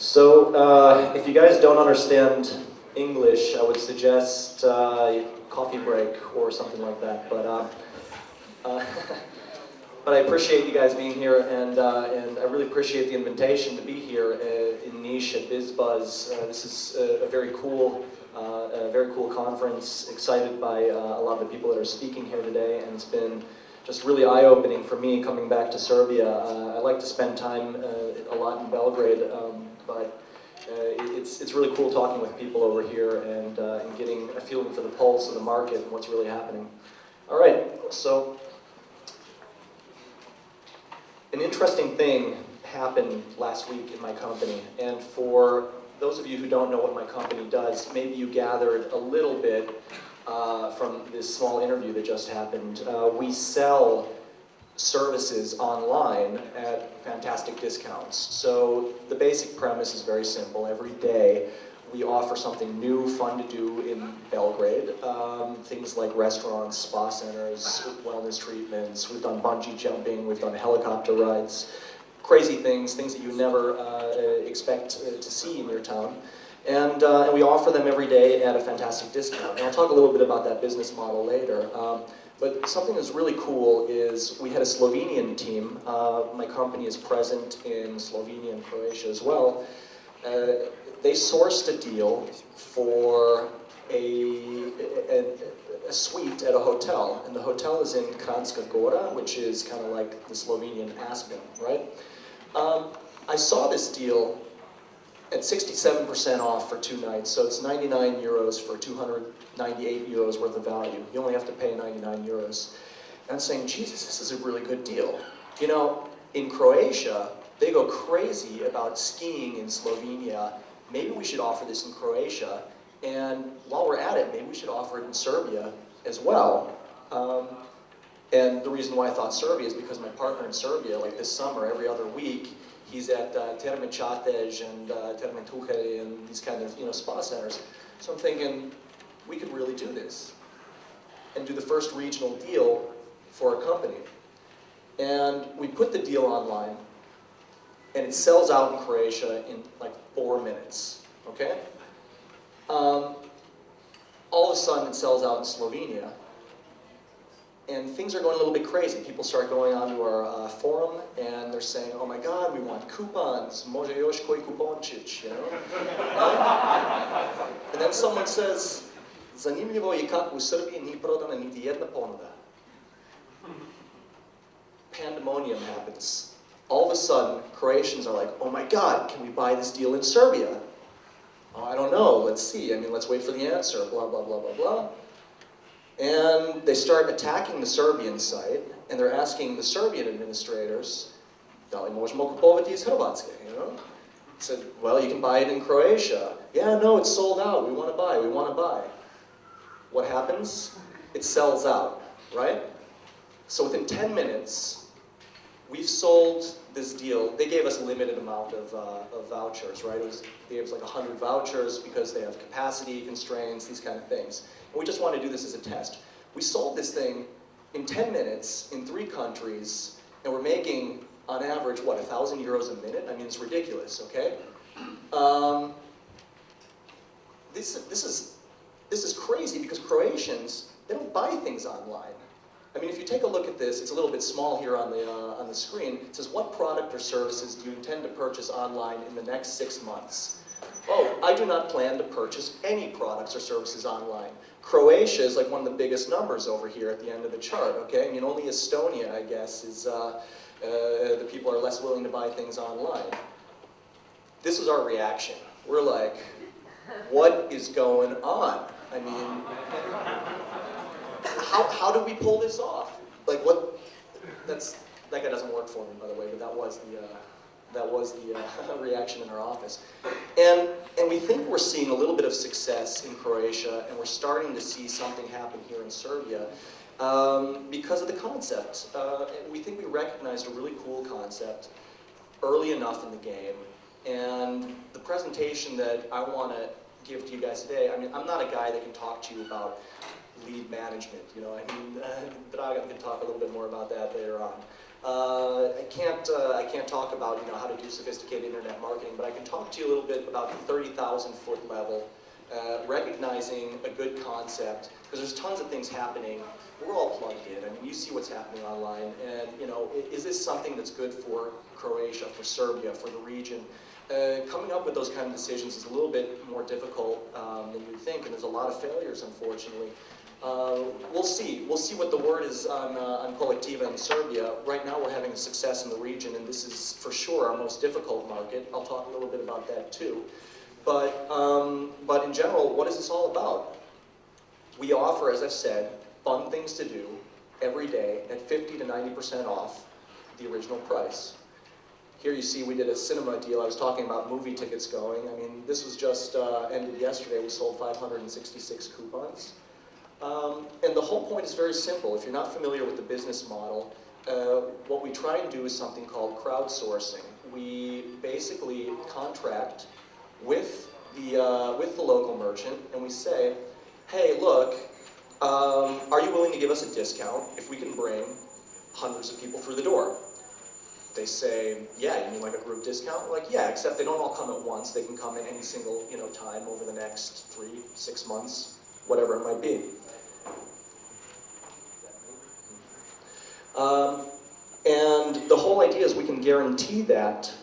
So, if you guys don't understand English, I would suggest coffee break or something like that. Uh, but I appreciate you guys being here, and I really appreciate the invitation to be here in Niche at biZbuZZ. This is a very cool conference. Excited by a lot of the people that are speaking here today, and it's been just really eye-opening for me coming back to Serbia. I like to spend time a lot in Belgrade, but it's really cool talking with people over here and getting a feeling for the pulse of the market and what's really happening. All right, so an interesting thing happened last week in my company, and for those of you who don't know what my company does, maybe you gathered a little bit from this small interview that just happened. We sell services online at fantastic discounts. So the basic premise is very simple. Every day we offer something new, fun to do in Belgrade. Things like restaurants, spa centers, wellness treatments. We've done bungee jumping, we've done helicopter rides. Crazy things that you never expect to see in your town. And we offer them every day at a fantastic discount. And I'll talk a little bit about that business model later. But something that's really cool is we had a Slovenian team. My company is present in Slovenia and Croatia as well. They sourced a deal for a suite at a hotel. And the hotel is in Kranjska Gora, which is kind of like the Slovenian Aspen, right? I saw this deal at 67% off for 2 nights, so it's 99 euros for 298 euros worth of value. You only have to pay 99 euros. And I'm saying, Jesus, this is a really good deal. You know, in Croatia, they go crazy about skiing in Slovenia. Maybe we should offer this in Croatia, and while we're at it, maybe we should offer it in Serbia as well. And the reason why I thought Serbia is because my partner in Serbia, like this summer, every other week, he's at Terme Čatež and Terme Treichel and these kind of spa centers. So I'm thinking, we could really do this and do the first regional deal for a company. And we put the deal online, and it sells out in Croatia in like 4 minutes, okay? All of a sudden, it sells out in Slovenia. And things are going a little bit crazy. People start going onto our forum, and they're saying, oh my God, we want coupons, može još koji kupončić, you know? And then someone says, zanimljivo je kako u Srbiji nije prodana niti jedna ponuda. Pandemonium happens. All of a sudden, Croatians are like, oh my God, can we buy this deal in Serbia? Oh, I don't know, let's see. I mean, let's wait for the answer, blah, blah, blah, blah, blah. And they start attacking the Serbian site, and they're asking the Serbian administrators, da li možemo kupovati iz Hrvatske, you know? Said, well, you can buy it in Croatia. Yeah, no, it's sold out. We want to buy. We want to buy. What happens? It sells out, right? So within 10 minutes, we've sold this deal. They gave us a limited amount of vouchers, right? They gave us like 100 vouchers because they have capacity constraints, these kind of things. And we just want to do this as a test. We sold this thing in 10 minutes in 3 countries, and we're making, on average, what, 1,000 euros a minute? I mean, it's ridiculous, okay? This is crazy because Croatians, they don't buy things online. I mean, if you take a look at this, it's a little bit small here on the screen. It says, what product or services do you intend to purchase online in the next 6 months? Oh, I do not plan to purchase any products or services online. Croatia is like one of the biggest numbers over here at the end of the chart, okay? I mean, only Estonia, I guess, is the people are less willing to buy things online. This is our reaction. We're like, what is going on? I mean, how do we pull this off? Like what? That guy doesn't work for me, by the way, but that was the reaction in our office. And we think we're seeing a little bit of success in Croatia, and we're starting to see something happen here in Serbia because of the concept. We think we recognized a really cool concept early enough in the game, and the presentation that I want to give to you guys today, I mean, I'm not a guy that can talk to you about lead management, you know, I mean, Prague. I'm going to talk a little bit more about that later on. I can't talk about how to do sophisticated internet marketing, but I can talk to you a little bit about the 30,000 foot level, recognizing a good concept, because there's tons of things happening. We're all plugged in. I mean, you see what's happening online, and is this something that's good for Croatia, for Serbia, for the region? Coming up with those kind of decisions is a little bit more difficult than you'd think, and there's a lot of failures, unfortunately. We'll see. We'll see what the word is on Kolektiva in Serbia. Right now we're having a success in the region, and this is for sure our most difficult market. I'll talk a little bit about that too. But in general, what is this all about? We offer, as I've said, fun things to do every day at 50 to 90% off the original price. Here you see we did a cinema deal. I was talking about movie tickets going. I mean, this was just ended yesterday. We sold 566 coupons. And the whole point is very simple. If you're not familiar with the business model, what we try and do is something called crowdsourcing. We basically contract with the local merchant, and we say, hey, look, are you willing to give us a discount if we can bring hundreds of people through the door? They say, yeah, you mean like a group discount? We're like, yeah, except they don't all come at once. They can come in any single time over the next 3, 6 months, whatever it might be. And the whole idea is we can guarantee that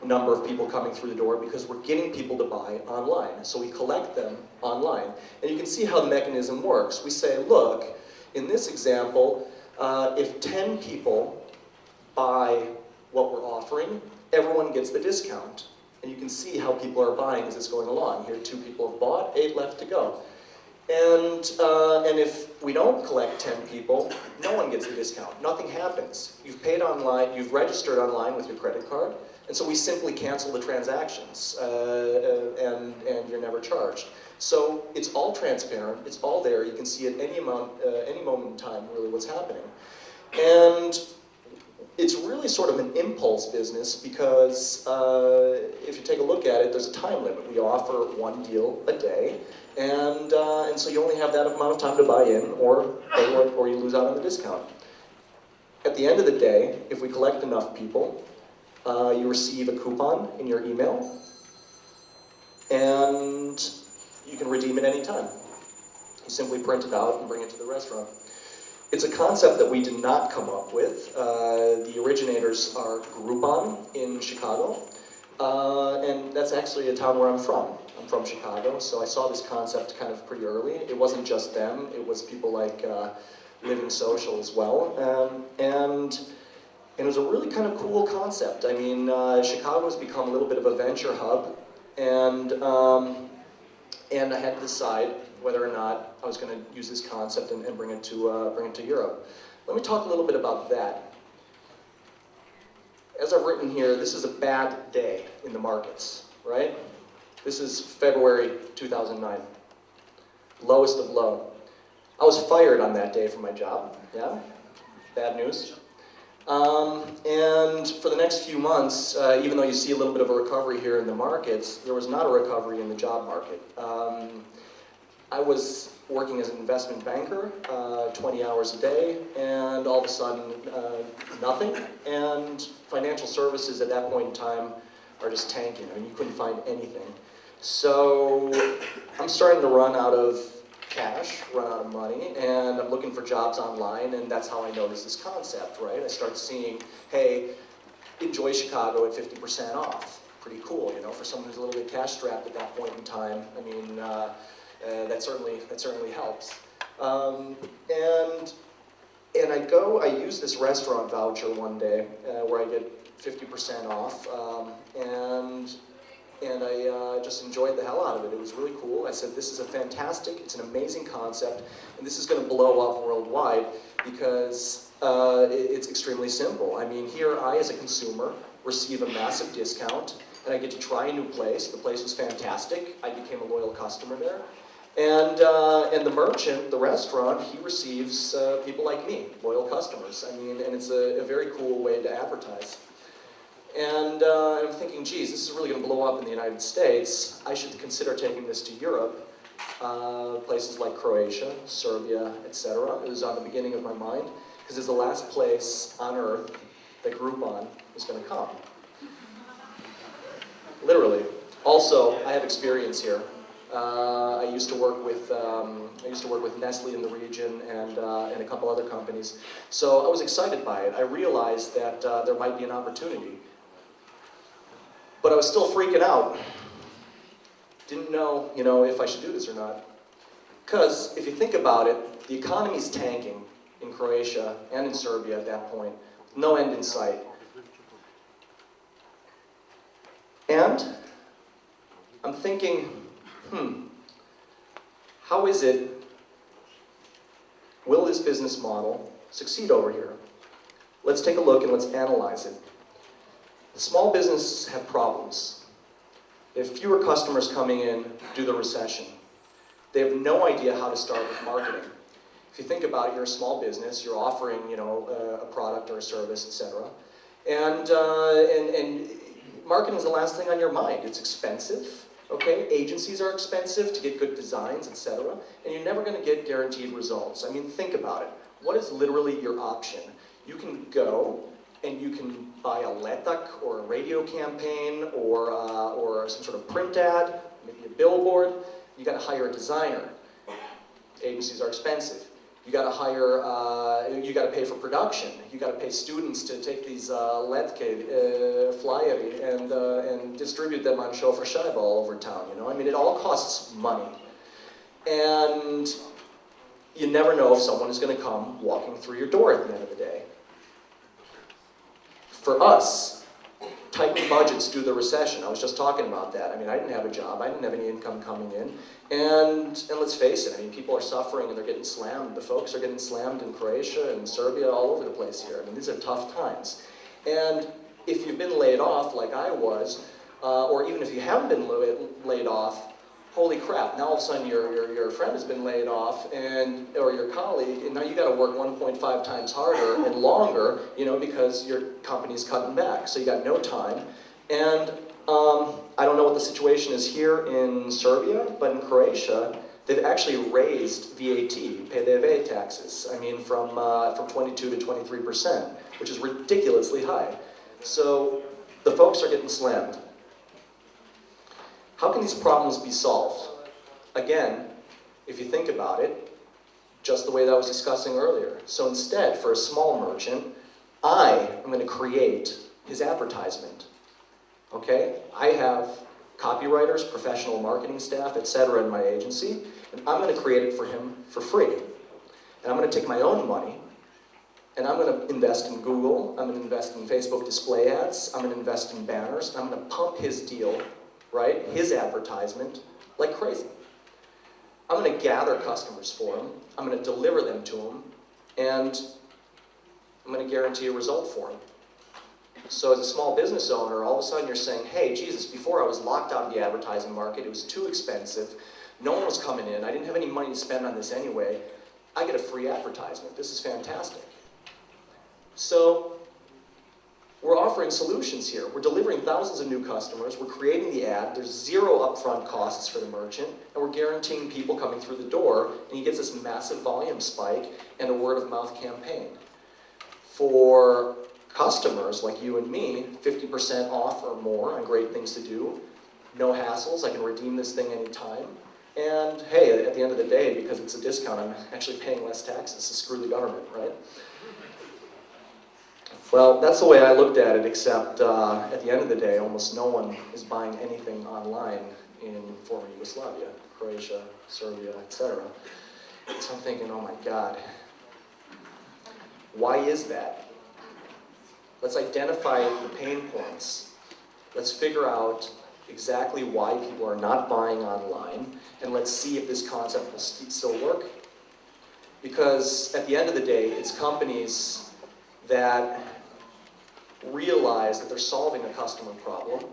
number of people coming through the door because we're getting people to buy online. So we collect them online. And you can see how the mechanism works. We say, look, in this example, if 10 people buy what we're offering, everyone gets the discount. And you can see how people are buying as it's going along. Here, 2 people have bought, 8 left to go. And if we don't collect 10 people, no one gets the discount. Nothing happens. You've paid online, you've registered online with your credit card, and so we simply cancel the transactions, and you're never charged. So it's all transparent, it's all there. You can see at any moment in time really what's happening. And it's really sort of an impulse business because if you take a look at it, there's a time limit. We offer 1 deal a day, and so you only have that amount of time to buy in, or you lose out on the discount. At the end of the day, if we collect enough people, you receive a coupon in your email, and you can redeem it anytime. You simply print it out and bring it to the restaurant. It's a concept that we did not come up with. The originators are Groupon in Chicago, and that's actually a town where I'm from. I'm from Chicago, so I saw this concept kind of pretty early. It wasn't just them, it was people like Living Social as well, and it was a really kind of cool concept. I mean, Chicago has become a little bit of a venture hub, and I had to decide whether or not I was going to use this concept and bring it to Europe. Let me talk a little bit about that. As I've written here, this is a bad day in the markets, right? This is February 2009, lowest of low. I was fired on that day from my job, yeah? Bad news. And for the next few months, even though you see a little bit of a recovery here in the markets, there was not a recovery in the job market. I was working as an investment banker, 20 hours a day, and all of a sudden, nothing. And financial services at that point in time are just tanking. I mean, you couldn't find anything. So I'm starting to run out of cash, run out of money, and I'm looking for jobs online, and that's how I noticed this concept, right? I start seeing, hey, enjoy Chicago at 50% off. Pretty cool, for someone who's a little bit cash-strapped at that point in time. I mean, that certainly helps. And I use this restaurant voucher one day where I get 50% off, and I just enjoyed the hell out of it. It was really cool. I said, this is it's an amazing concept, and this is going to blow up worldwide because it's extremely simple. I mean, here I, as a consumer, receive a massive discount, and I get to try a new place. The place was fantastic. I became a loyal customer there. And the merchant, the restaurant, he receives people like me, loyal customers. I mean, and it's a very cool way to advertise. And I'm thinking, geez, this is really going to blow up in the United States. I should consider taking this to Europe. Places like Croatia, Serbia, etc. It was on the beginning of my mind, because it's the last place on earth that Groupon is going to come. Literally. Also, I have experience here. I used to work with Nestle in the region and a couple other companies. So I was excited by it. I realized that there might be an opportunity. But I was still freaking out. Didn't know, if I should do this or not. Because if you think about it, the economy's tanking in Croatia and in Serbia at that point. No end in sight. And I'm thinking, how is it, will this business model succeed over here? Let's take a look and let's analyze it. Small businesses have problems. They have fewer customers coming in due to the recession. They have no idea how to start with marketing. If you think about it, you're a small business, you're offering, a product or a service, etc. And marketing is the last thing on your mind. It's expensive. Okay, agencies are expensive to get good designs, etc. And you're never going to get guaranteed results. I mean, think about it. What is literally your option? You can go and you can buy a letak or a radio campaign or some sort of print ad, maybe a billboard. You got to hire a designer. Agencies are expensive. You got to hire. You got to pay for production. You got to pay students to take these letke flyeri and distribute them on Shofar Shaiba all over town. I mean, it all costs money, and you never know if someone is going to come walking through your door at the end of the day. For us, tightening budgets due to the recession. I was just talking about that. I mean, I didn't have a job. I didn't have any income coming in. And let's face it, I mean, people are suffering and they're getting slammed. The folks are getting slammed in Croatia and Serbia, all over the place here. I mean, these are tough times. And if you've been laid off like I was, or even if you haven't been laid off, holy crap, now all of a sudden your friend has been laid off, or your colleague, and now you got to work 1.5 times harder and longer, because your company's cutting back. So you got no time. And I don't know what the situation is here in Serbia, but in Croatia, they've actually raised VAT, PDV taxes. I mean, from 22 to 23%, which is ridiculously high. So the folks are getting slammed. How can these problems be solved? Again, if you think about it, just the way that I was discussing earlier. So instead, for a small merchant, I am going to create his advertisement. Okay? I have copywriters, professional marketing staff, etc. in my agency, and I'm going to create it for him for free. And I'm going to take my own money, and I'm going to invest in Google, I'm going to invest in Facebook display ads, I'm going to invest in banners, and I'm going to pump his deal, right, his advertisement, like crazy. I'm going to gather customers for him, I'm going to deliver them to him, and I'm going to guarantee a result for him. So as a small business owner, all of a sudden you're saying, hey, Jesus, before I was locked out of the advertising market, it was too expensive, no one was coming in, I didn't have any money to spend on this anyway, I get a free advertisement. This is fantastic. So we're offering solutions here. We're delivering thousands of new customers, we're creating the ad, there's zero upfront costs for the merchant, and we're guaranteeing people coming through the door, and he gets this massive volume spike and a word-of-mouth campaign. For customers like you and me, 50% off or more on great things to do, no hassles, I can redeem this thing anytime, and hey, at the end of the day, because it's a discount, I'm actually paying less taxes, so screw the government, right? Well, that's the way I looked at it, except at the end of the day, almost no one is buying anything online in former Yugoslavia, Croatia, Serbia, etc. So I'm thinking, oh my God, why is that? Let's identify the pain points. Let's figure out exactly why people are not buying online, and let's see if this concept will still work. Because at the end of the day, it's companies that realize that they're solving a customer problem.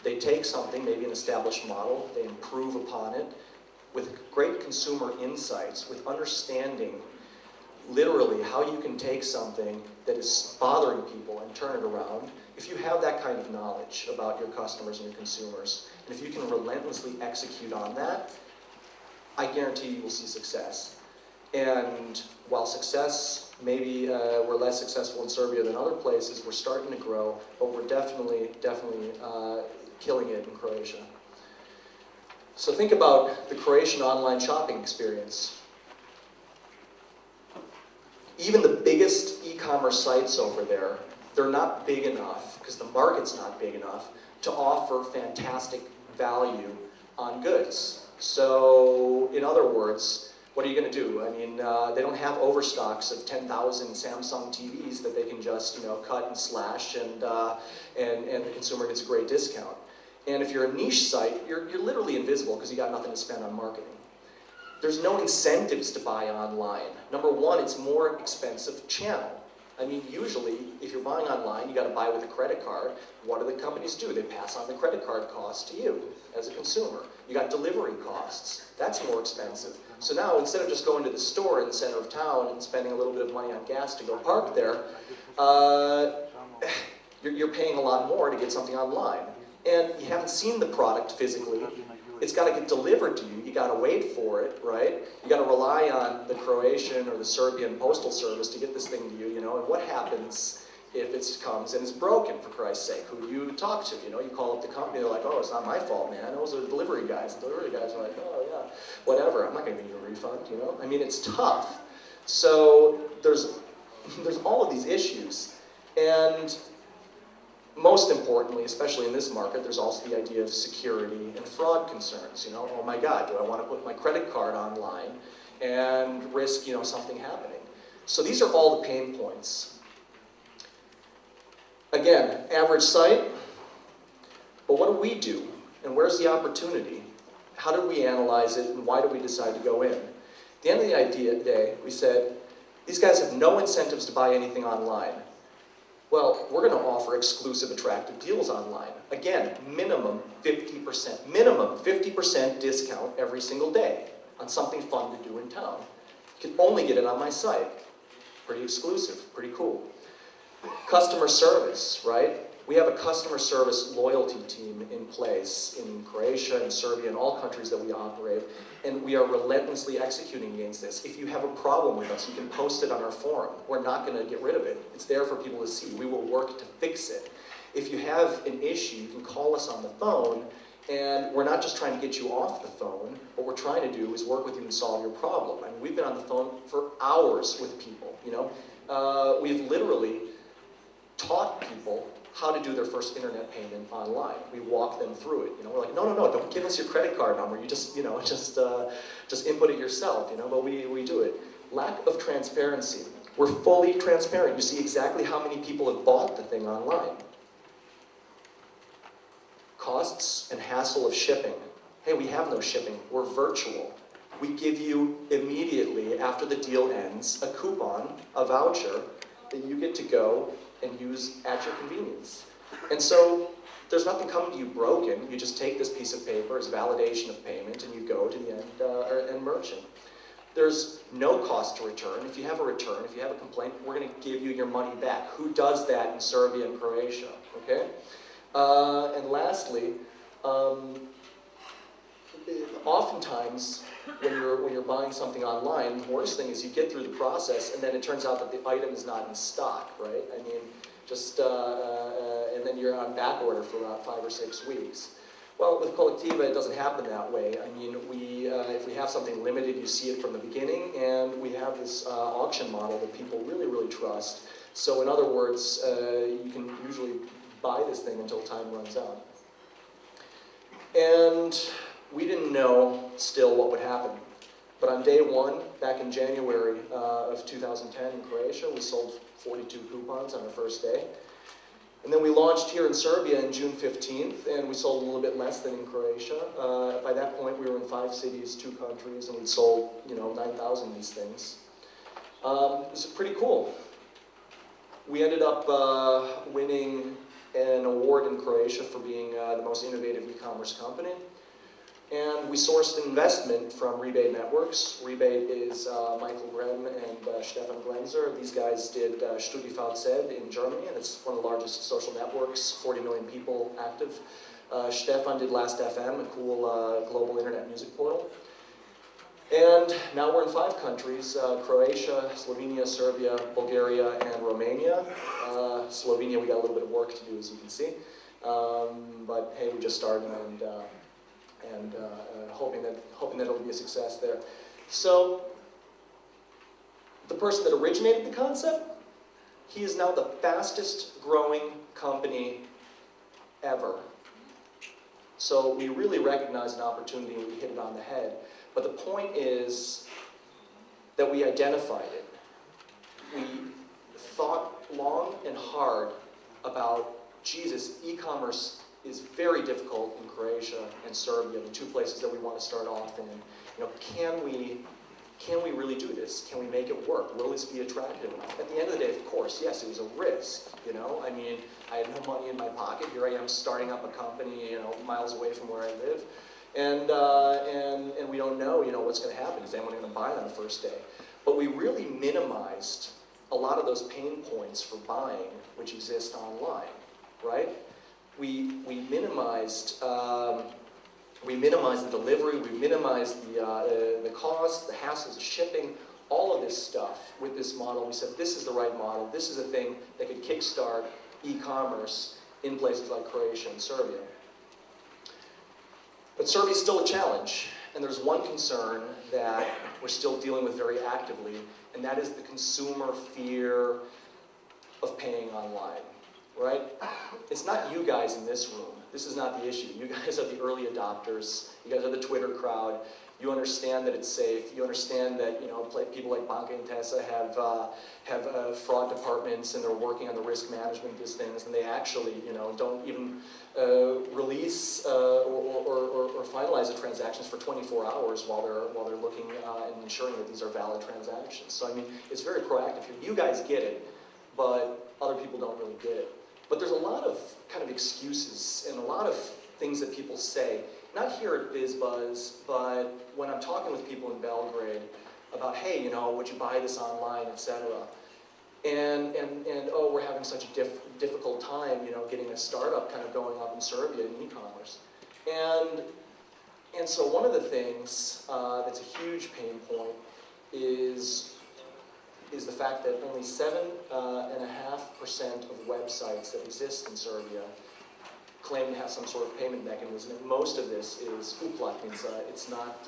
They take something, maybe an established model, they improve upon it with great consumer insights, with understanding literally how you can take something that is bothering people and turn it around. If you have that kind of knowledge about your customers and your consumers, and if you can relentlessly execute on that, I guarantee you will see success. And while success, maybe we're less successful in Serbia than other places, we're starting to grow, but we're definitely killing it in Croatia. So think about the Croatian online shopping experience. Even the biggest e-commerce sites over there, they're not big enough, because the market's not big enough, to offer fantastic value on goods. So, in other words, what are you going to do? I mean, they don't have overstocks of 10,000 Samsung TVs that they can just, cut and slash, and the consumer gets a great discount. And if you're a niche site, you're literally invisible because you got nothing to spend on marketing. There's no incentives to buy online. Number one, it's more expensive channel. I mean, usually, if you're buying online, you got to buy with a credit card. What do the companies do? They pass on the credit card cost to you as a consumer. You got delivery costs. That's more expensive. So now, instead of just going to the store in the center of town and spending a little bit of money on gas to go park there, you're paying a lot more to get something online. And you haven't seen the product physically. It's got to get delivered to you. You got to wait for it, right? You got to rely on the Croatian or the Serbian postal service to get this thing to you, And what happens if it comes and it's broken, for Christ's sake? Who do you talk to? You call up the company. They're like, "Oh, it's not my fault, man. Those are the delivery guys." The delivery guys are like, "Oh yeah, whatever. I'm not going to give you a refund." I mean, it's tough. So there's all of these issues, and most importantly, especially in this market, there's also the idea of security and fraud concerns. Oh my God, do I want to put my credit card online and risk, something happening? So these are all the pain points. Again, average site, but what do we do? And where's the opportunity? How did we analyze it, and why did we decide to go in? At the end of the day, we said, these guys have no incentives to buy anything online. Well, we're going to offer exclusive, attractive deals online. Again, minimum 50% discount every single day on something fun to do in town. You can only get it on my site. Pretty exclusive, pretty cool. Customer service, right? We have a customer service loyalty team in place in Croatia and Serbia and all countries that we operate, and we are relentlessly executing against this. If you have a problem with us, you can post it on our forum. We're not going to get rid of it. It's there for people to see. We will work to fix it. If you have an issue, you can call us on the phone, and we're not just trying to get you off the phone. What we're trying to do is work with you and solve your problem. I mean, we've been on the phone for hours with people, We've literally taught people how to do their first internet payment online. We walk them through it. We're like, no, don't give us your credit card number. You just input it yourself. But we do it. Lack of transparency. We're fully transparent. You see exactly how many people have bought the thing online. Costs and hassle of shipping. Hey, we have no shipping. We're virtual. We give you immediately after the deal ends a coupon, a voucher that you get to go and use at your convenience. And so there's nothing coming to you broken. You just take this piece of paper as validation of payment and you go to the end merchant. There's no cost to return. If you have a return, if you have a complaint, we're going to give you your money back. Who does that in Serbia and Croatia? Okay? And lastly, oftentimes when you're buying something online, the worst thing is you get through the process and then it turns out that the item is not in stock, right? I mean, and then you're on back order for about 5 or 6 weeks. Well, with Collectiva, it doesn't happen that way. I mean, if we have something limited, you see it from the beginning, and we have this auction model that people really, really trust. So in other words, you can usually buy this thing until time runs out. And we didn't know still what would happen. But on day one, back in January of 2010 in Croatia, we sold 42 coupons on the first day. And then we launched here in Serbia on June 15th, and we sold a little bit less than in Croatia. By that point, we were in 5 cities, 2 countries, and we sold, 9,000 of these things. It was pretty cool. We ended up winning an award in Croatia for being the most innovative e-commerce company. And we sourced investment from Rebate Networks. Rebate is Michael Grem and Stefan Glenzer. These guys did StudiVZ in Germany, and it's one of the largest social networks, 40 million people active. Stefan did Last.fm, a cool global internet music portal. And now we're in 5 countries, Croatia, Slovenia, Serbia, Bulgaria, and Romania. Slovenia, we got a little bit of work to do, as you can see. But hey, we just started, and hoping that it'll be a success there. So, the person that originated the concept, he is now the fastest growing company ever. So we really recognize an opportunity and we hit it on the head. But the point is that we identified it. We thought long and hard about, Jesus, e-commerce is very difficult in Croatia and Serbia, the 2 places that we want to start off in. You know, can we really do this? Can we make it work? Will this be attractive enough? At the end of the day, of course, yes, it was a risk, you know? I mean, I had no money in my pocket. Here I am starting up a company, you know, miles away from where I live. And we don't know, you know, what's going to happen. Is anyone going to buy on the first day? But we really minimized a lot of those pain points for buying, which exist online, right? We minimized the delivery, we minimized the cost, the hassles of shipping, all of this stuff with this model. We said, this is the right model. This is a thing that could kickstart e-commerce in places like Croatia and Serbia. But Serbia is still a challenge, and there's one concern that we're still dealing with very actively, and that is the consumer fear of paying online, right? It's not you guys in this room. This is not the issue. You guys are the early adopters. You guys are the Twitter crowd. You understand that it's safe. You understand that, you know, people like Banca Intesa have fraud departments and they're working on the risk management of these things, and they actually, you know, don't even release or finalize the transactions for 24 hours while they're looking and ensuring that these are valid transactions. So I mean, it's very proactive here. You guys get it, but other people don't really get it. But there's a lot of kind of excuses and a lot of things that people say, not here at biZbuZZ, but when I'm talking with people in Belgrade about, hey, you know, would you buy this online, etc. And oh, we're having such a difficult time, you know, getting a startup kind of going up in Serbia in e-commerce. And so one of the things that's a huge pain point is the fact that only 7.5% of websites that exist in Serbia claim to have some sort of payment mechanism, and most of this is uplatnica. It's not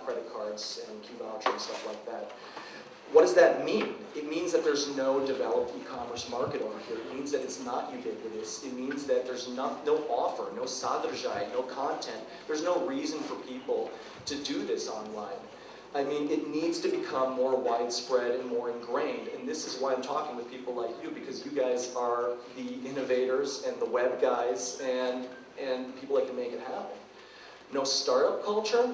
credit cards and key voucher and stuff like that. What does that mean? It means that there's no developed e-commerce market over here. It means that it's not ubiquitous. It means that there's no offer, no sadržaj, no content. There's no reason for people to do this online. I mean, it needs to become more widespread and more ingrained, and this is why I'm talking with people like you, because you guys are the innovators and the web guys and people that can make it happen. No startup culture?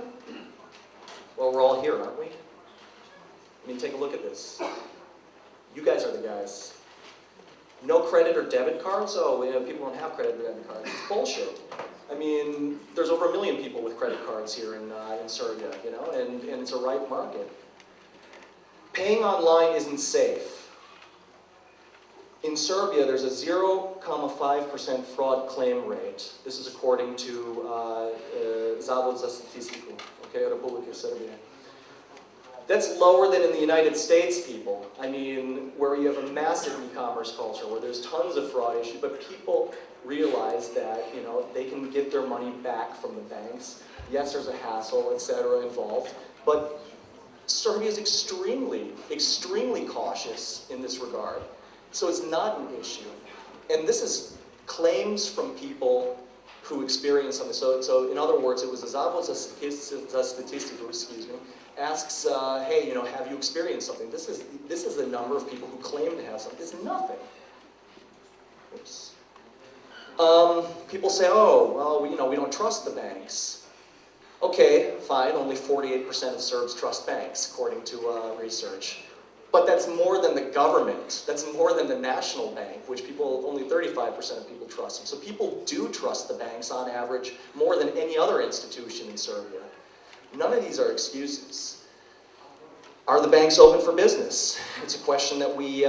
Well, we're all here, aren't we? I mean, take a look at this. You guys are the guys. No credit or debit cards? Oh, you know, people don't have credit or debit cards. It's bullshit. I mean, there's over 1 million people with credit cards here in Serbia, you know, and it's a ripe market. Paying online isn't safe. In Serbia, there's a 0.5% fraud claim rate. This is according to biZbuZZ statistiku, okay, Republike Serbia. That's lower than in the United States, people. I mean, where you have a massive e-commerce culture, where there's tons of fraud issues, but people realize that, you know, they can get their money back from the banks. Yes, there's a hassle, etc. involved, but Serbia is extremely, extremely cautious in this regard. So it's not an issue. And this is claims from people who experience something. So in other words, it was a biZbuZZ statistiku, excuse me, asks, hey, you know, have you experienced something? This is the number of people who claim to have something. It's nothing. Oops. People say, oh, well, you know, we don't trust the banks. Okay, fine, only 48% of Serbs trust banks, according to research. But that's more than the government. That's more than the national bank, which only 35% of people trust them. So people do trust the banks on average more than any other institution in Serbia. None of these are excuses. Are the banks open for business? It's a question that we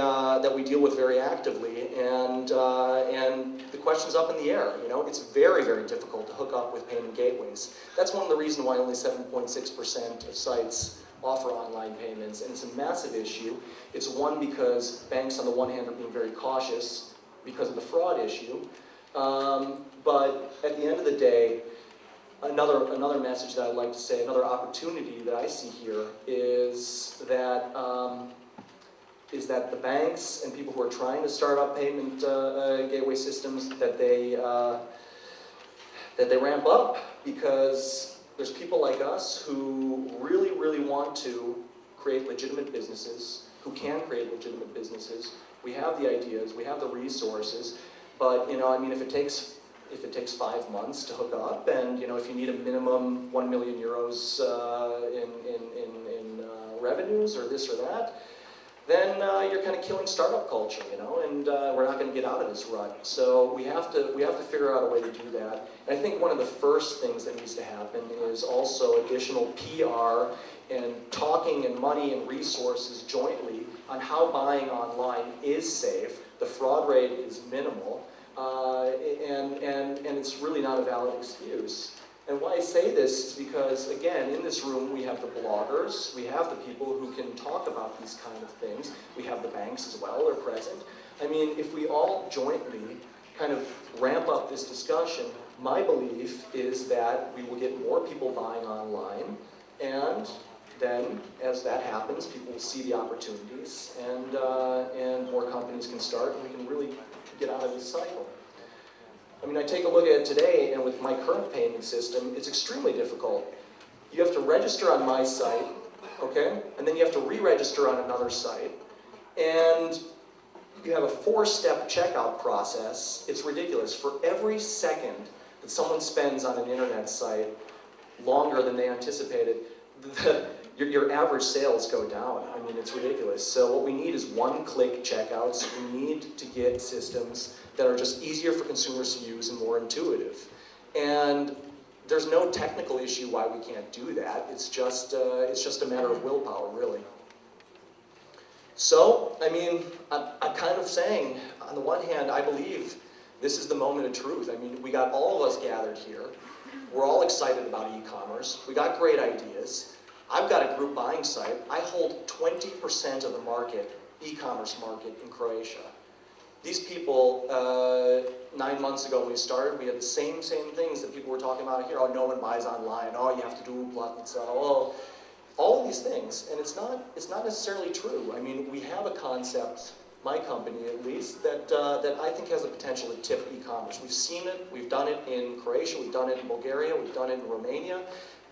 deal with very actively, and the question's up in the air. You know, it's very, very difficult to hook up with payment gateways. That's one of the reasons why only 7.6% of sites offer online payments, and it's a massive issue. It's one because banks, on the one hand, are being very cautious because of the fraud issue, but at the end of the day, another message that I'd like to say, another opportunity that I see here is that the banks and people who are trying to start up payment gateway systems, that they ramp up, because there's people like us who really, really want to create legitimate businesses, who can create legitimate businesses. We have the ideas, we have the resources, but you know, I mean, if it takes 5 months to hook up, and you know, if you need a minimum 1 million euros in revenues or this or that, then you're kind of killing startup culture, you know, and we're not going to get out of this rut. So we have to figure out a way to do that. And I think one of the first things that needs to happen is also additional PR and talking and money and resources jointly on how buying online is safe. The fraud rate is minimal. And it's really not a valid excuse. And why I say this is because, again, in this room we have the bloggers, we have the people who can talk about these kind of things, we have the banks as well, they're present. I mean, if we all jointly kind of ramp up this discussion, my belief is that we will get more people buying online, and then, as that happens, people will see the opportunities, and more companies can start, and we can really get out of this cycle. I mean, I take a look at it today, and with my current payment system, it's extremely difficult. You have to register on my site, okay? And then you have to re-register on another site. And you have a 4-step checkout process. It's ridiculous. For every second that someone spends on an internet site longer than they anticipated, your average sales go down. I mean, it's ridiculous. So what we need is one-click checkouts. We need to get systems that are just easier for consumers to use and more intuitive. And there's no technical issue why we can't do that. It's just a matter of willpower, really. So, I mean, I'm kind of saying, on the one hand, I believe this is the moment of truth. I mean, we got all of us gathered here. We're all excited about e-commerce. We got great ideas. I've got a group buying site. I hold 20% of the market, e-commerce market in Croatia. These people, 9 months ago when we started, we had the same things that people were talking about here. Oh, no one buys online. Oh, you have to do uplatnica. Oh, all of these things, and it's not necessarily true. I mean, we have a concept, my company at least, that I think has the potential to tip e-commerce. We've seen it. We've done it in Croatia. We've done it in Bulgaria. We've done it in Romania.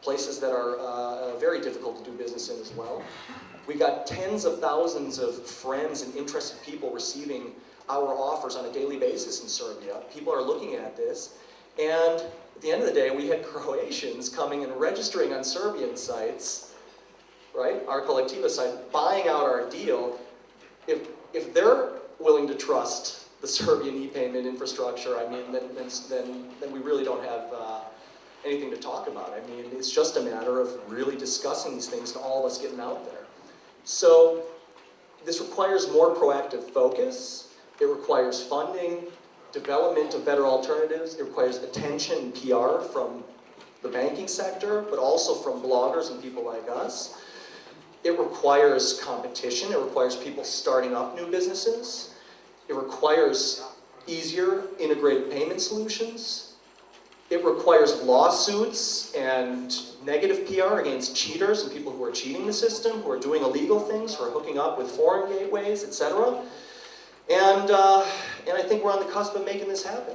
Places that are very difficult to do business in as well. We got tens of thousands of friends and interested people receiving our offers on a daily basis in Serbia. People are looking at this, and at the end of the day, we had Croatians coming and registering on Serbian sites, right, our Kolektiva site, buying out our deal. If they're willing to trust the Serbian e-payment infrastructure, I mean, then we really don't have anything to talk about. I mean, it's just a matter of really discussing these things and all of us getting out there. So this requires more proactive focus. It requires funding, development of better alternatives. It requires attention and PR from the banking sector, but also from bloggers and people like us. It requires competition. It requires people starting up new businesses. It requires easier integrated payment solutions. It requires lawsuits and negative PR against cheaters and people who are cheating the system, who are doing illegal things, who are hooking up with foreign gateways, etc. And I think we're on the cusp of making this happen.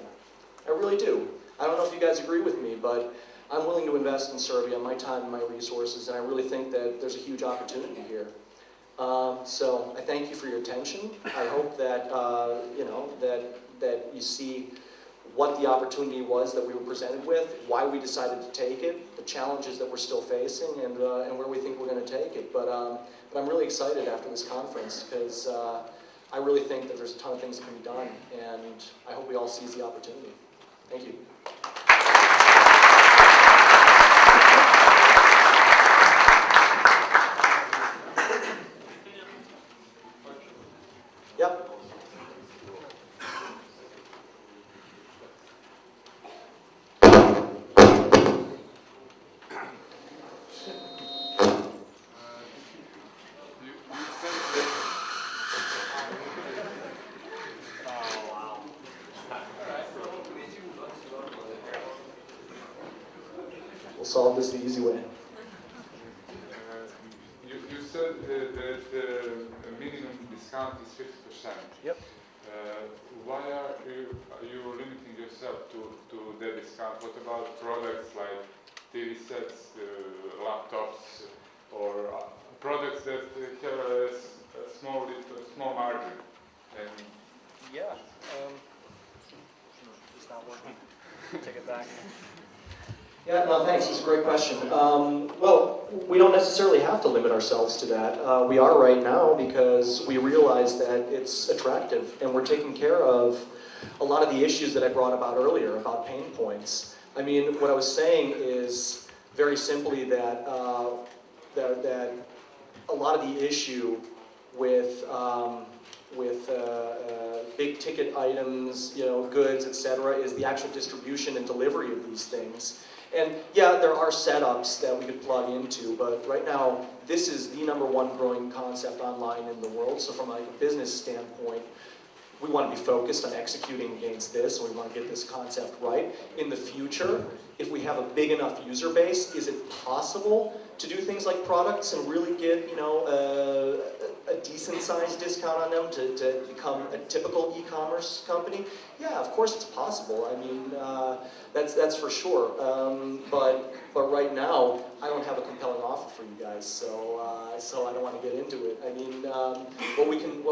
I really do. I don't know if you guys agree with me, but I'm willing to invest in Serbia, my time and my resources, and I really think that there's a huge opportunity here. So I thank you for your attention. I hope that you know, that you see what the opportunity was that we were presented with, why we decided to take it, the challenges that we're still facing, and where we think we're going to take it. But I'm really excited after this conference, because I really think that there's a ton of things that can be done, and I hope we all seize the opportunity. Thank you. Yep. We'll solve this the easy way. You said that the minimum discount is 50%. Yep. Why are you limiting yourself to the discount? What about products like TV sets, laptops, or products that have a small margin? And Yeah. It's not working. Take it back. Yeah, no, thanks. It's a great question. Well, we don't necessarily have to limit ourselves to that. We are right now because we realize that it's attractive, and we're taking care of a lot of the issues that I brought about earlier about pain points. I mean, what I was saying is very simply that that a lot of the issue with big ticket items, goods, etc., is the actual distribution and delivery of these things. And yeah, there are setups that we could plug into, but right now, this is the #1 growing concept online in the world. So from a business standpoint, we want to be focused on executing against this, and we want to get this concept right. In the future, if we have a big enough user base, is it possible to do things like products and really get, a decent-sized discount on them to become a typical e-commerce company? Yeah, of course it's possible. I mean, that's for sure. But right now, I don't have a compelling offer for you guys, so I don't want to get into it. I mean, what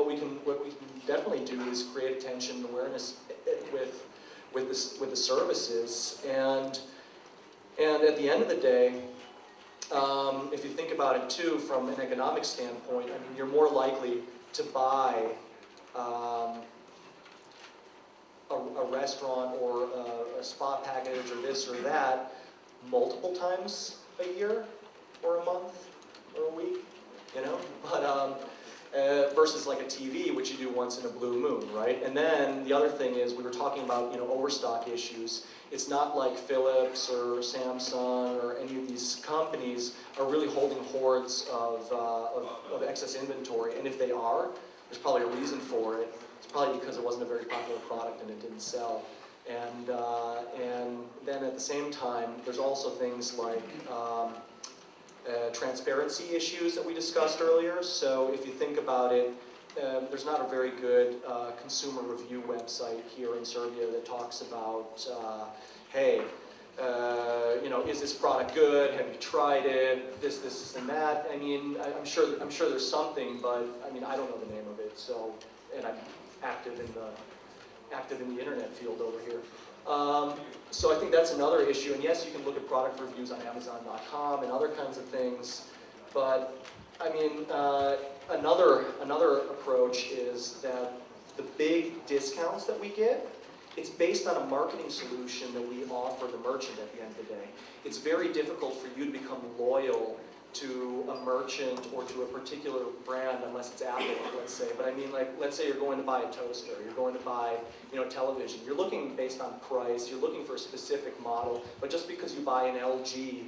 we can definitely do is create attention and awareness with the services, and at the end of the day, if you think about it too, from an economic standpoint, I mean, you're more likely to buy a restaurant or a spa package or this or that multiple times a year or a month or a week, but versus like a TV, which you do once in a blue moon, right? And then the other thing is, we were talking about, overstock issues. It's not like Philips or Samsung or any of these companies are really holding hoards of excess inventory. And if they are, there's probably a reason for it. It's probably because it wasn't a very popular product and it didn't sell. And then at the same time, there's also things like transparency issues that we discussed earlier. So if you think about it, there's not a very good consumer review website here in Serbia that talks about, hey, is this product good? Have you tried it? This, and that. I mean, I'm sure there's something, but I mean, I don't know the name of it. So, and I'm active in the internet field over here. So I think that's another issue. And yes, you can look at product reviews on Amazon.com and other kinds of things. But I mean, another approach is that the big discounts that we get, it's based on a marketing solution that we offer the merchant at the end of the day. It's very difficult for you to become loyal to a merchant or to a particular brand unless it's Apple, let's say. But I mean, like, let's say you're going to buy a toaster, you're going to buy, television. You're looking based on price, you're looking for a specific model, but just because you buy an LG,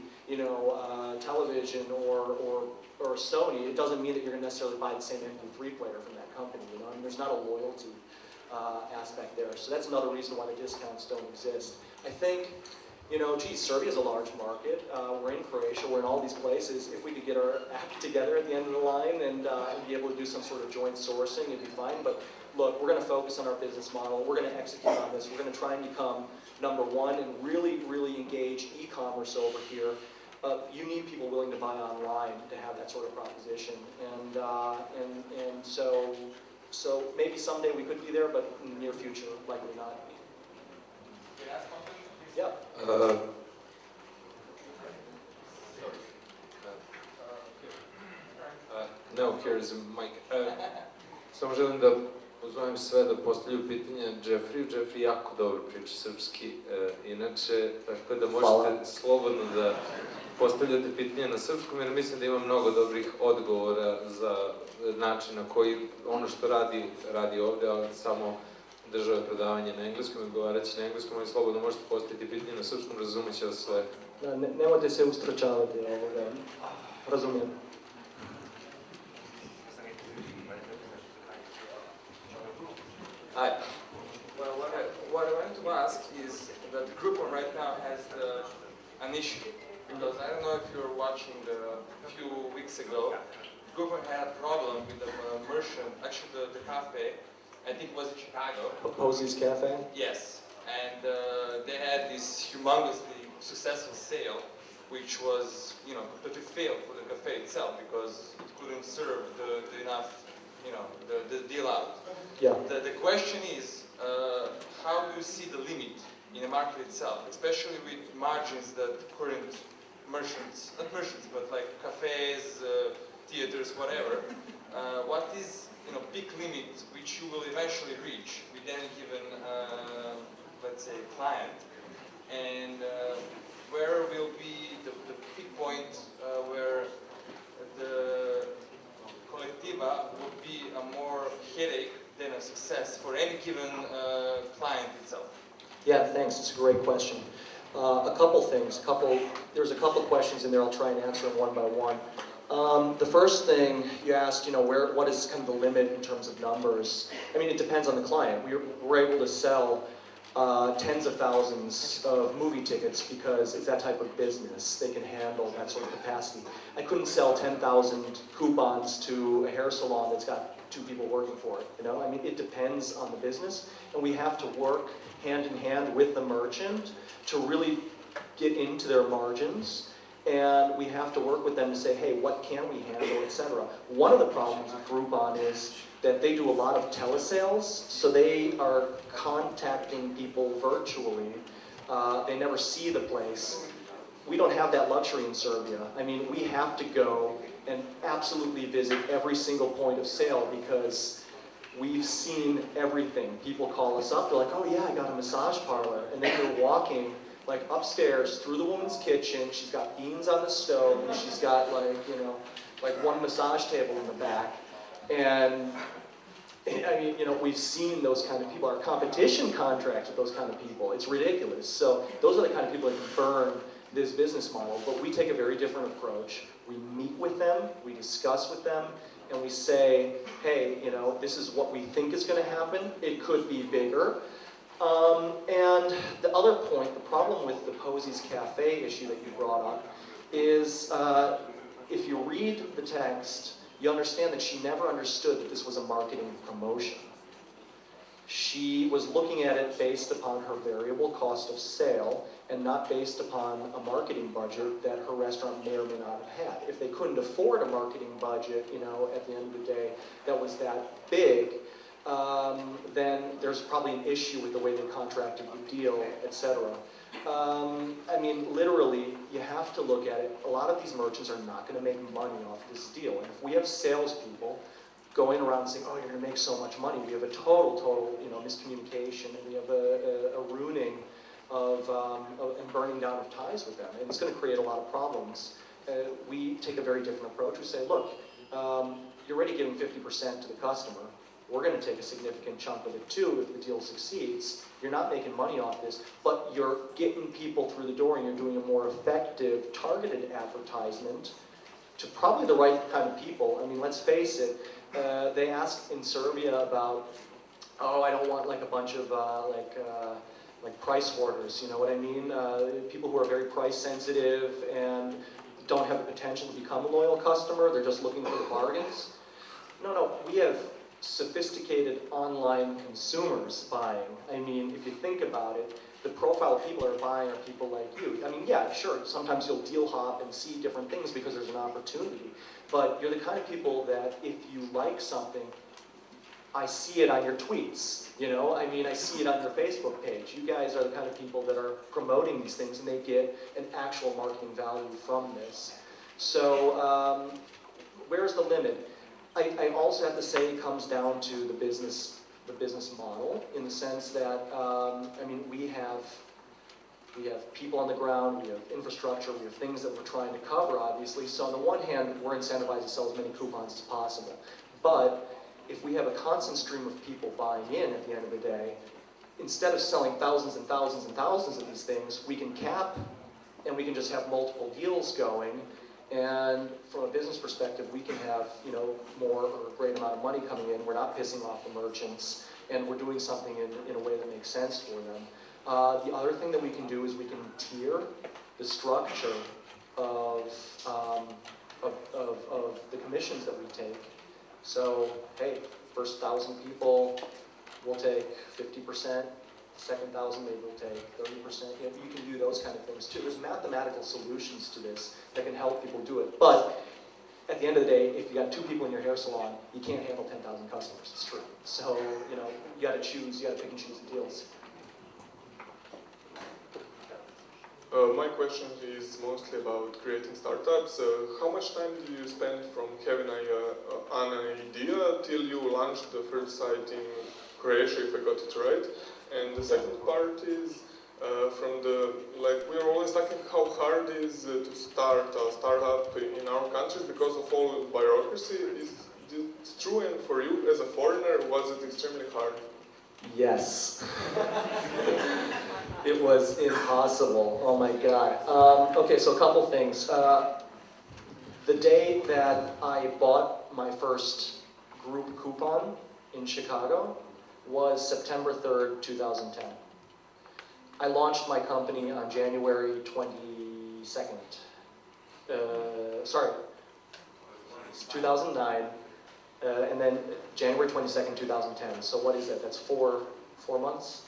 television or Sony, it doesn't mean that you're going to necessarily buy the same MP3 player from that company, I mean, there's not a loyalty aspect there. So that's another reason why the discounts don't exist. I think, Serbia's a large market. We're in Croatia, we're in all these places. If we could get our act together at the end of the line and be able to do some sort of joint sourcing, it'd be fine. But look, we're going to focus on our business model. We're going to execute on this. We're going to try and become #1 and really, really engage e-commerce over here. You need people willing to buy online to have that sort of proposition. And so maybe someday we could be there, but in the near future, likely not. Yeah. No, here is a mic. Samo želim da Pozovem sve da postavljaju pitanja Jeffrey. Jeffrey jako dobro priča srpski, inače, tako da možete slobodno da postavljate pitanja na srpskom, jer mislim da ima mnogo dobrih odgovora za način na koji ono što radi ovde, ali samo država predavanje na engleskom, odgovarajući na engleskom, ali slobodno možete postaviti pitanje na srpskom, razumeće vas sve. Nemojte se ustračavati ovoga, razumijem. Hi. Well, what I wanted to ask is that Groupon right now has an issue, because I don't know if you were watching a few weeks ago, Groupon had a problem with the merchant, actually the cafe, I think it was in Chicago. Posey's Cafe? Yes, and they had this humongously successful sale, which was, you know, completely failed for the cafe itself because it couldn't serve enough, you know, the deal out. Yeah. The question is, how do you see the limit in the market itself, especially with margins that current merchants, not merchants, but like cafes, theaters, whatever, what is, you know, peak limit which you will eventually reach with any given, let's say, client, and where will be the peak point where the collectiva would be a more headache than a success for any given client itself? Yeah, thanks. It's a great question. A couple things. There's a couple questions in there. I'll try and answer them one by one. The first thing you asked, you know, what is kind of the limit in terms of numbers? I mean, it depends on the client. We're able to sell tens of thousands of movie tickets because it's that type of business. They can handle that sort of capacity. I couldn't sell 10,000 coupons to a hair salon that's got 2 people working for it, you know? I mean, it depends on the business, and we have to work hand in hand with the merchant to really get into their margins, and we have to work with them to say, hey, what can we handle, etc. One of the problems with Groupon is that they do a lot of telesales, so they are contacting people virtually. They never see the place. We don't have that luxury in Serbia. I mean, we have to go and absolutely visit every single point of sale because we've seen everything. People call us up, they're like, oh yeah, I got a massage parlor. And then you're walking like upstairs through the woman's kitchen, she's got beans on the stove, and she's got like, you know, like one massage table in the back. And I mean, you know, we've seen those kind of people. Our competition contracts with those kind of people. It's ridiculous. So those are the kind of people that can burn this business model. But we take a very different approach. We meet with them, we discuss with them, and we say, hey, you know, this is what we think is going to happen. It could be bigger. And the other point, the problem with the Posey's Cafe issue that you brought up is if you read the text, you understand that she never understood that this was a marketing promotion. She was looking at it based upon her variable cost of sale and not based upon a marketing budget that her restaurant may or may not have had. If they couldn't afford a marketing budget, you know, at the end of the day, that was that big, then there's probably an issue with the way they contracted the deal, etc. I mean, literally, you have to look at it. A lot of these merchants are not going to make money off this deal. And if we have salespeople going around saying, oh, you're going to make so much money, we have a total, you know, miscommunication, and we have a ruining of and burning down of ties with them. And it's going to create a lot of problems. We take a very different approach. We say, look, you're already giving 50% to the customer. We're going to take a significant chunk of it too if the deal succeeds. You're not making money off this, but you're getting people through the door and you're doing a more effective, targeted advertisement to probably the right kind of people. I mean, let's face it, they ask in Serbia about, oh, I don't want like a bunch of like price hoarders, you know what I mean? People who are very price sensitive and don't have the potential to become a loyal customer, they're just looking for the bargains. No, we have sophisticated online consumers buying. I mean, if you think about it, the profile of people that are buying are people like you. I mean, yeah, sure, sometimes you'll deal hop and see different things because there's an opportunity, but you're the kind of people that if you like something, I see it on your tweets, you know? I mean, I see it on your Facebook page. You guys are the kind of people that are promoting these things and they get an actual marketing value from this. So, where's the limit? I also have to say it comes down to the business the business model in the sense that, I mean, we have people on the ground, we have infrastructure, we have things that we're trying to cover, obviously. So on the one hand, we're incentivized to sell as many coupons as possible. But if we have a constant stream of people buying in at the end of the day, instead of selling thousands and thousands and thousands of these things, we can cap and we can just have multiple deals going. And from a business perspective, we can have, you know, more or a great amount of money coming in. We're not pissing off the merchants, and we're doing something in a way that makes sense for them. The other thing that we can do is we can tier the structure of the commissions that we take. So, hey, first 1,000 people, we'll take 50%. Second 1,000, maybe we'll take 30%. You know, you can do those kind of things too. There's mathematical solutions to this that can help people do it. But at the end of the day, if you got 2 people in your hair salon, you can't handle 10,000 customers. It's true. So, you know, you got to choose. You got to pick and choose the deals. My question is mostly about creating startups. How much time do you spend from having an idea till you launch the first site in Croatia, if I got it right? And the second part is from the, like, we're always talking how hard it is to start a startup in our countries because of all the bureaucracy. Is it true, and for you as a foreigner, was it extremely hard? Yes. It was impossible. Oh my God. Okay, so a couple things. The day that I bought my first group coupon in Chicago was September 3rd, 2010. I launched my company on January 22nd. Sorry, 2009. And then January 22nd, 2010. So what is that? That's four months?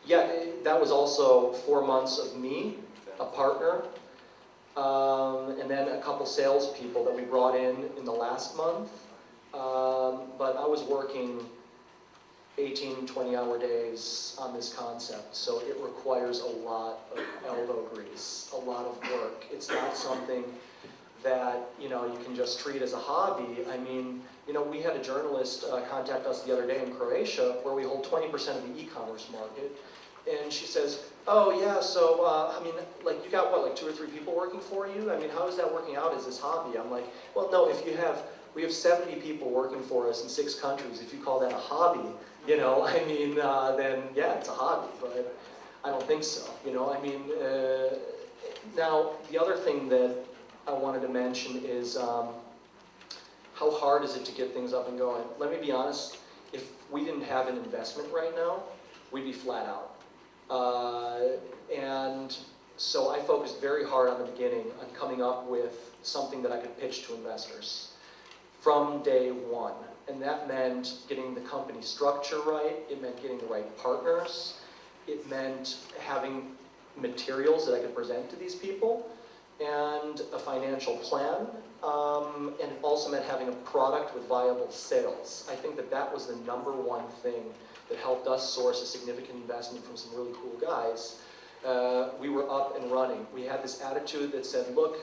Yeah, that was also 4 months of me, a partner, and then a couple salespeople that we brought in the last month. But I was working 18, 20-hour days on this concept, so it requires a lot of elbow grease, a lot of work. It's not something that, you know, you can just treat as a hobby. I mean, you know, we had a journalist contact us the other day in Croatia where we hold 20% of the e-commerce market, and she says, oh yeah, so, I mean, like, you got what, like 2 or 3 people working for you? I mean, how is that working out as this hobby? I'm like, well, no, we have 70 people working for us in 6 countries. If you call that a hobby, you know, I mean, then yeah, it's a hobby, but I don't think so, you know, I mean, now, the other thing that I wanted to mention is how hard is it to get things up and going? Let me be honest, if we didn't have an investment right now, we'd be flat out. And so I focused very hard on the beginning on coming up with something that I could pitch to investors from day one. And that meant getting the company structure right, it meant getting the right partners, it meant having materials that I could present to these people, and a financial plan, and it also meant having a product with viable sales. I think that that was the #1 thing that helped us source a significant investment from some really cool guys. We were up and running. We had this attitude that said, look,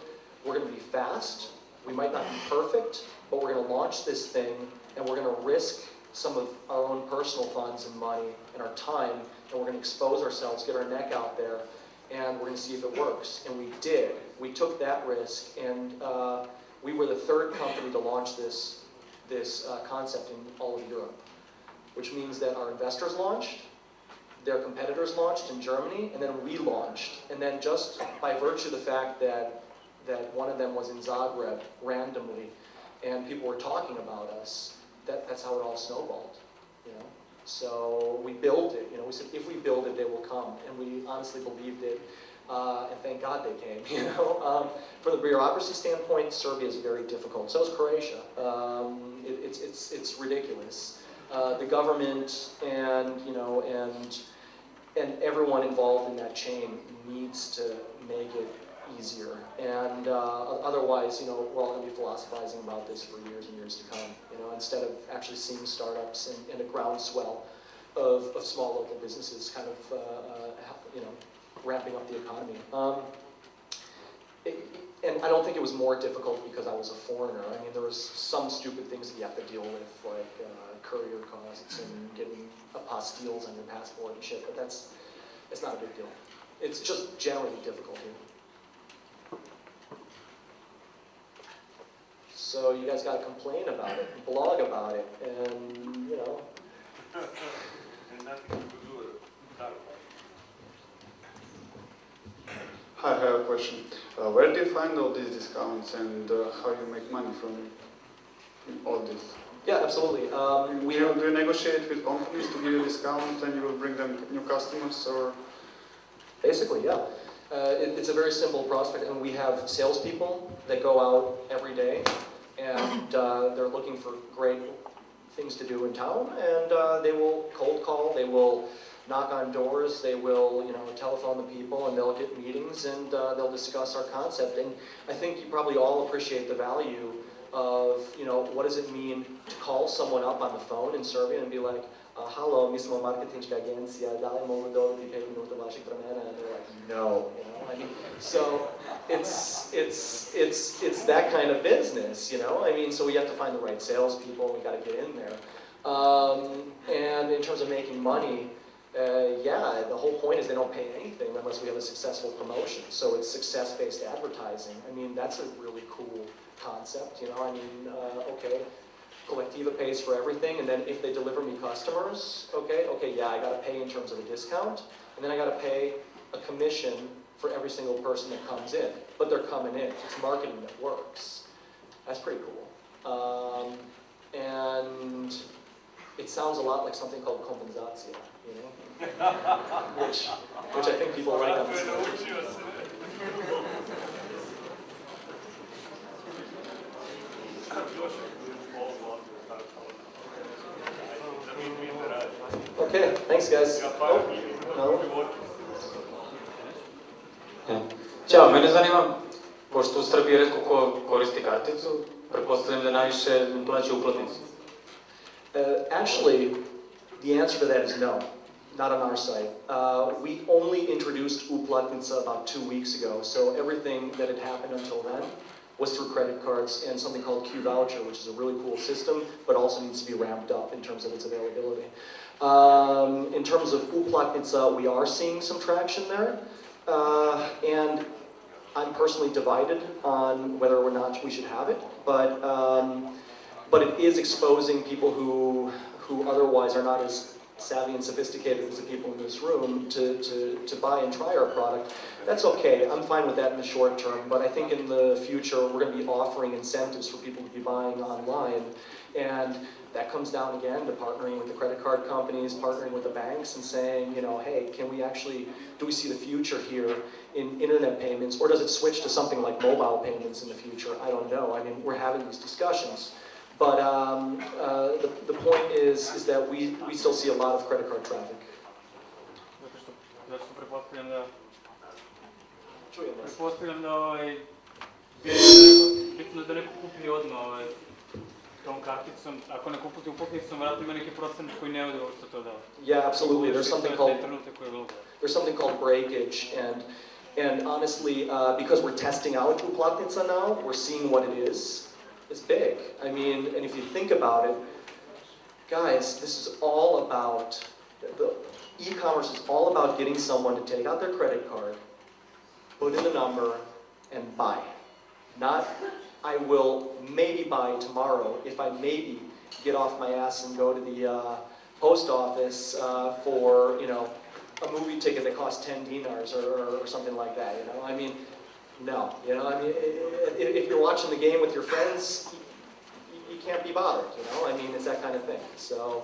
we're going to be fast, we might not be perfect, but we're going to launch this thing, and we're going to risk some of our own personal funds and money and our time, and we're going to expose ourselves, get our neck out there, and we're going to see if it works. And we did. We took that risk, and we were the 3rd company to launch this concept in all of Europe, which means that our investors launched, their competitors launched in Germany, and then we launched. And then just by virtue of the fact that one of them was in Zagreb randomly, and people were talking about us, that's how it all snowballed, you know? So we built it, you know, we said, if we build it, they will come, and we honestly believed it, and thank God they came, you know? From the bureaucracy standpoint, Serbia is very difficult, so is Croatia. It's ridiculous. The government and, you know, and everyone involved in that chain needs to make it easier, and otherwise, you know, we're all going to be philosophizing about this for years and years to come, you know, instead of actually seeing startups and a groundswell of small local businesses kind of, you know, ramping up the economy. and I don't think it was more difficult because I was a foreigner. I mean, there was some stupid things that you have to deal with, like courier costs and getting apostilles on your passport and shit, but it's not a big deal. It's just generally difficult here. So you guys got to complain about it, blog about it, and, you know. Hi, I have a question. Where do you find all these discounts and how you make money from all this? Yeah, absolutely. Do you negotiate with companies to give you discounts and you will bring them new customers, or? Basically, yeah. It's a very simple prospect, and we have salespeople that go out every day, and they're looking for great things to do in town, and they will cold call, they will knock on doors, they will, you know, telephone the people, and they'll get meetings, and they'll discuss our concept. And I think you probably all appreciate the value of, you know, what does it mean to call someone up on the phone in Serbian and be like, halo, mi smo marketinška agencija, da li mogu dobiti 5 minuta vašeg vremena? And they're like, no, you know. I mean, so it's that kind of business, you know. I mean, so we have to find the right salespeople, and we got to get in there. And in terms of making money, yeah, the whole point is they don't pay anything unless we have a successful promotion. So it's success-based advertising. I mean, that's a really cool concept, you know. I mean, okay, Collectiva pays for everything, and then if they deliver me customers, okay, yeah, I got to pay in terms of a discount, and then I got to pay a commission for every single person that comes in. But they're coming in. It's marketing that works. That's pretty cool. And it sounds a lot like something called kompensacija, you know, which I think people like on this. Okay, thanks guys. Ćao, mene zanima, pošto u Srbiji retko ko koristi karticu, pretpostavljam da najviše plaća uplatnicu. Actually, the answer to that is no, not on our site. We only introduced uplatnica about 2 weeks ago, so everything that had happened until then was through credit cards and something called Q Voucher, which is a really cool system, but also needs to be ramped up in terms of its availability. In terms of uplatnica, we are seeing some traction there, and I'm personally divided on whether or not we should have it, but it is exposing people who otherwise are not as savvy and sophisticated as the people in this room to buy and try our product. That's okay, I'm fine with that in the short term, but I think in the future we're going to be offering incentives for people to be buying online, and that comes down again to partnering with the credit card companies, partnering with the banks, and saying, you know, hey, do we see the future here in internet payments, or does it switch to something like mobile payments in the future? I don't know. I mean, we're having these discussions. But the point is that we still see a lot of credit card traffic. Zato što pretpostavljam da bitno da neko kupi odmah tom karticom. Ako ne kupite uplatnicom, vjerojatno ima neki procent koji ne ode ovo što to dao. Yeah, absolutely. There's something called breakage, and honestly, because we're testing out uplatnica now, we're seeing what it is. It's big. I mean, and if you think about it, guys, this is all about, the e-commerce is all about getting someone to take out their credit card, put in the number, and buy. Not, I will maybe buy tomorrow if I maybe get off my ass and go to the post office for, you know, a movie ticket that costs 10 dinars or something like that, you know? I mean, no, you know, I mean, if you're watching the game with your friends, you can't be bothered, you know? I mean, it's that kind of thing. So,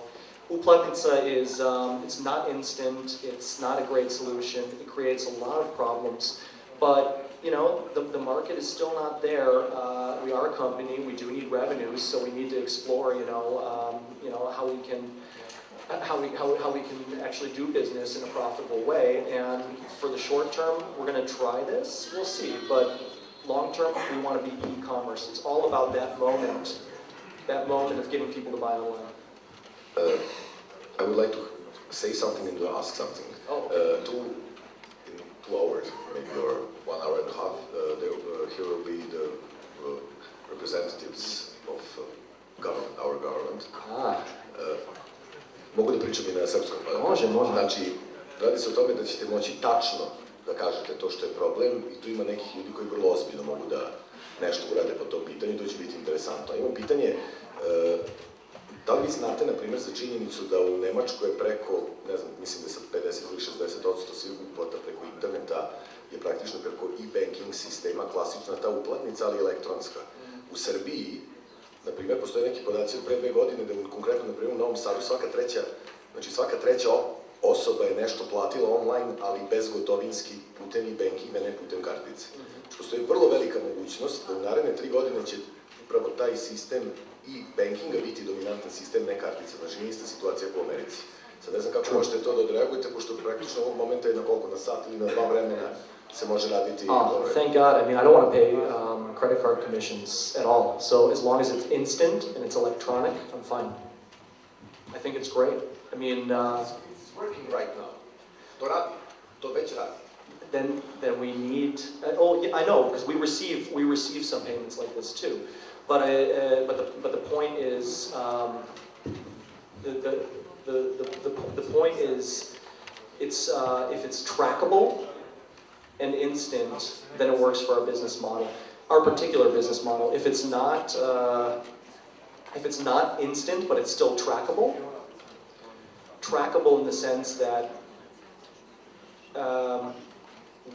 uplatnica is, it's not instant, it's not a great solution, it creates a lot of problems, but, you know, the market is still not there. We are a company, we do need revenues, so we need to explore, you know, how we can actually do business in a profitable way. And for the short term, we're going to try this. We'll see. But long term, we want to be e-commerce. It's all about that moment of getting people to buy online. I would like to say something and to ask something. Oh, okay. 2 hours, maybe, or 1 hour and a half. Here will be the representatives of government, our government. Mogu da pričam i na srpskom? Može. Znači, radi se o tome da ćete moći tačno da kažete to što je problem i tu ima nekih ljudi koji vrlo ozbiljno mogu da nešto urade po tom pitanju i to će biti interesantno. Imam pitanje, da li vi znate, na primjer, za činjenicu da u Nemačkoj je preko, ne znam, mislim da je sad 50 ili 60% svih uplata preko interneta je praktično preko e-banking sistema, klasična ta uplatnica, ali elektronska. U Srbiji, na primjer, postoje neki podaci od pre 2 godine da konkretno, na primjer, u Novom Sadu svaka treća osoba je nešto platila online, ali bezgotovinski putem e-bankinga, ne putem kartice. Postoji vrlo velika mogućnost da u naredne 3 godine će upravo taj sistem e-bankinga biti dominantan sistem, ne kartica. Znači, nije ista situacija po Americi. Sad ne znam kako možete to da odreagujete, pošto praktično ovog momenta je na koliko, na sat ili na 2 vremena se može raditi... Thank God. I mean, I don't want to pay credit card commissions at all. So as long as it's instant and it's electronic, I'm fine. I think it's great. I mean... It's working right now. To radi. To već radi. Then we need... I know, because we receive some payments like this too. But the point is... The point is, it's if it's trackable and instant, then it works for our business model. Our particular business model. If it's not instant, but it's still trackable in the sense that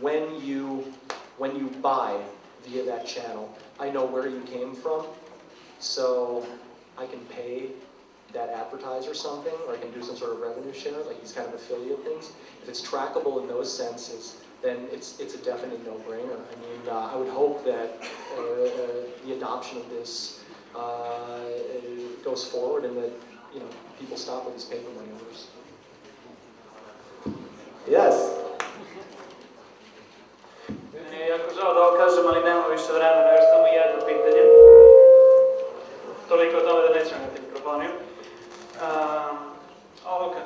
when you buy via that channel, I know where you came from, so I can pay that advertiser something, or I can do some sort of revenue share, like these kind of affiliate things. If it's trackable in those senses, then it's a definite no-brainer. I mean, I would hope that the adoption of this goes forward, and that people stop with these paper money orders. Yes. Meni je jako žao da ovo kažem, ali nema više vremena, još samo jedno pitanje. Toliko o tome da nećemo imati mikrofoniju. Okay.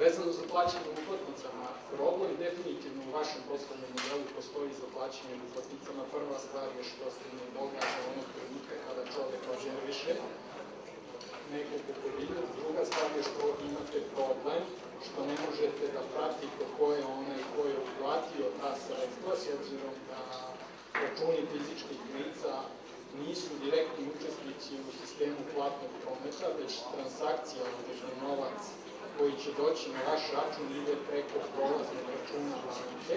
Vezano za plaćanje uplatnicama, problem definitivno u vašem poslovnom modelu postoji za plaćanje uplatnicama. Prva stvar je što se ne događa onog trenutka kada čovjek konzerviše neku kupovinu. Druga stvar je što imate problem što ne možete da pratite ko je onaj ko je uplatio ta sredstva, s obzirom da računi fizičkih lica nisu direktni učesnici u sistemu platnog prometa, već transakcija, odnosno novac koji će doći na vaš račun ide preko prolaznog računa banke.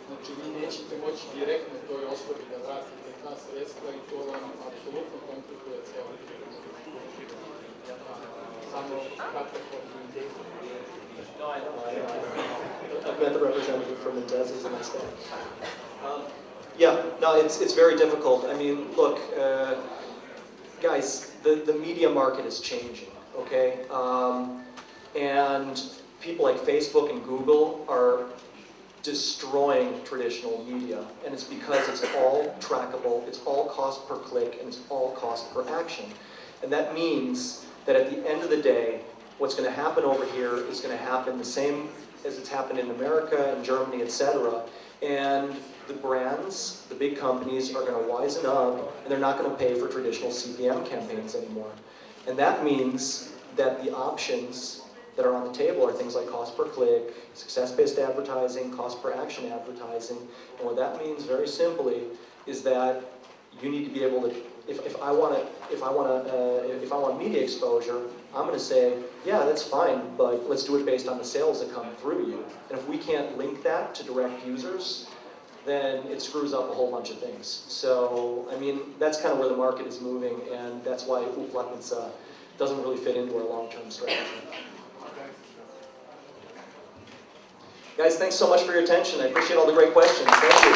Znači, vi nećete moći direktno toj osobi da vratite ta sredstva i to vam apsolutno komplikuje cijelu priču. Samo kratak odgovor. No, I know. I've met the representative from biZbuZZ, he's a nice guy. Yeah, no, it's very difficult. I mean, look, guys, the media market is changing, okay? And people like Facebook and Google are destroying traditional media, and it's because it's all trackable, it's all cost per click, and it's all cost per action. And that means that at the end of the day, what's going to happen over here is going to happen the same as it's happened in America and Germany, etc. And the brands, the big companies, are going to wisen up, and they're not going to pay for traditional CPM campaigns anymore. And that means that the options that are on the table are things like cost per click, success-based advertising, cost per action advertising. And what that means, very simply, is that you need to be able to, if I want media exposure, I'm going to say, yeah, that's fine, but let's do it based on the sales that come through you. And if we can't link that to direct users, then it screws up a whole bunch of things. So, I mean, that's kind of where the market is moving, and that's why uplatnica doesn't really fit into our long-term strategy. Guys, thanks so much for your attention. I appreciate all the great questions. Thank you.